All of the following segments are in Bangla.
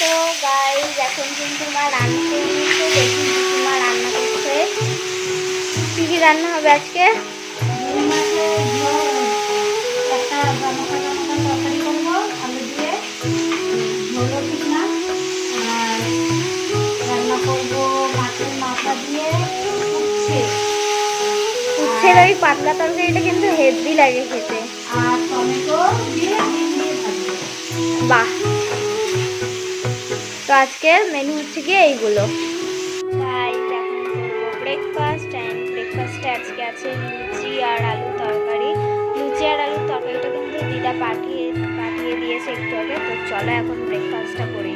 তো গাইস এখন কিন্তু মা রান্না করছে, দেখি মা রান্না করছে। কি কি রান্না হবে আজকে? একটা তরকারি করবো আলু দিয়ে, ঝোল ঠিক না। আর রান্না করবো মাছের মাথা দিয়ে উচ্ছে, উচ্ছের ওই পাতলা তরকারিটা কিন্তু হেভি লাগে খেতে। আর টমেটো দিয়ে ডিম দিয়ে ভাজবো। বাহ, তো আজকের মেনু হচ্ছে গিয়ে এইগুলো। গাইস এখন করবো ব্রেকফাস্ট, অ্যান্ড ব্রেকফাস্টে আজকে আছে লুচি আর আলু তরকারি। লুচি আর আলুর তরকারিটা কিন্তু দিদা পাঠিয়ে দিয়েছে একটু আগে। তো চলো এখন ব্রেকফাস্টটা করি।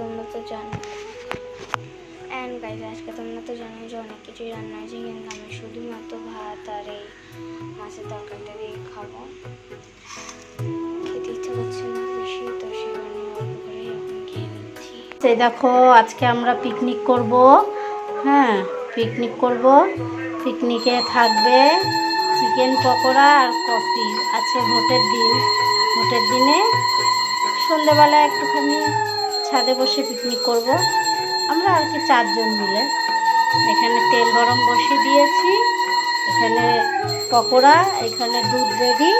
তোমরা তো জানো, অ্যান্ড গাইজ আজকে তোমরা তো জানো যে অনেক কিছুই রান্না হয়েছে, কিন্তু আমি শুধুমাত্র ভাত আর এই মাছের তরকারিটা দিয়ে খাবো। খেতে ইচ্ছা করছে না বেশি, তো সেই কারণে অল্প করে এখন খেয়ে নিচ্ছি। এই দেখো আজকে আমরা পিকনিক করব। হ্যাঁ, পিকনিক করব। পিকনিকে থাকবে চিকেন পকোড়া আর কফি। আছে ভোটের দিন, ভোটের দিনে সন্ধ্যেবেলা একটুখানি ছাদে বসে পিকনিক করব আমরা আর কি 4 জন মিলে। এখানে তেল গরম বসিয়ে দিয়েছি, এখানে পকোড়া, এখানে দুধ রেডি,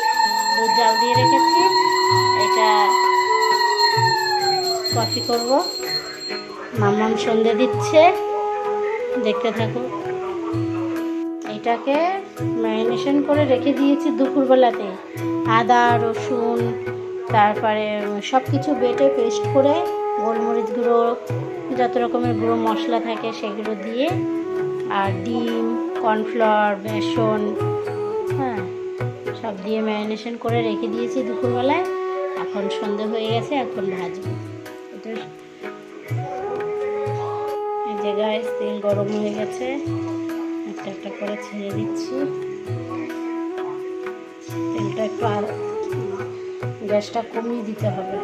দুধ জাল দিয়ে রেখেছি। এটা কফি করব। মাম্মাম সন্ধে দিচ্ছে, দেখতে থাকো। এটাকে ম্যারিনেশন করে রেখে দিয়েছি দুপুরবেলাতে। আদা রসুন তারপরে সব কিছু বেটে পেস্ট করে, গোলমরিচ গুঁড়ো, যত রকমের গুঁড়ো মশলা থাকে সেগুলো দিয়ে, আর ডিম, কর্নফ্লাওয়ার, বেসন, হ্যাঁ সব দিয়ে ম্যারিনেশন করে রেখে দিয়েছি দুপুরবেলায়। এখন সন্ধে হয়ে গেছে, এখন ভাজবো। এটা এই জায়গায় তেল গরম হয়ে গেছে, একটা একটা করে ছেড়ে দিচ্ছি। তেলটা একটু আর গ্যাসটা কমিয়ে দিতে হবে।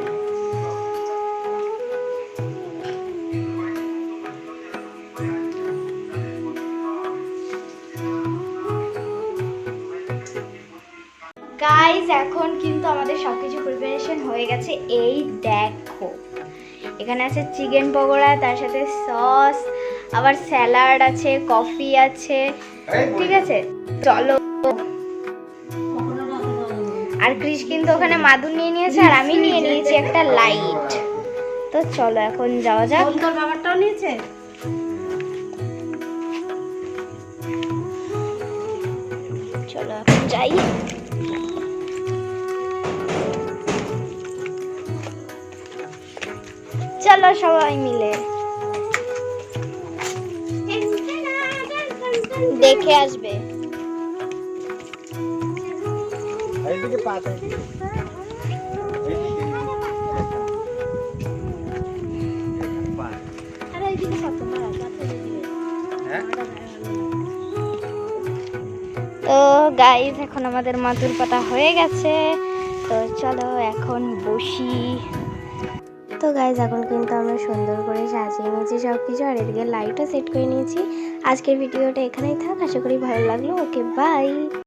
গাইজ এখন কিন্তু আমাদের সব কিছু প্রিপারেশন হয়ে গেছে। এই দেখো এখানে আছে চিকেন পকোড়া, তার সাথে সস, আবার স্যালাড আছে, কফি আছে, ঠিক আছে চলো। আর ক্রিস কিন্তু ওখানে মাদুর নিয়ে নিয়েছে, আর আমি নিয়ে নিয়েছি একটা লাইট। তো চলো এখন যাওয়া যাক। তোর বাবারটাও নিয়েছে। চলো এখন যাই। চলো সবাই মিলে দেখে আসবে। তো গাইস এখন আমাদের মাদুর পাতা হয়ে গেছে, তো চলো এখন বসি। তো গাইস এখন কিন্তু আমরা সুন্দর করে সাজিয়ে নিয়েছি সব কিছু, আর এদিকে লাইটও সেট করে নিয়েছি। আজকের ভিডিওটা এখানেই থাক, আশা করি ভালো লাগলো। Okay bye.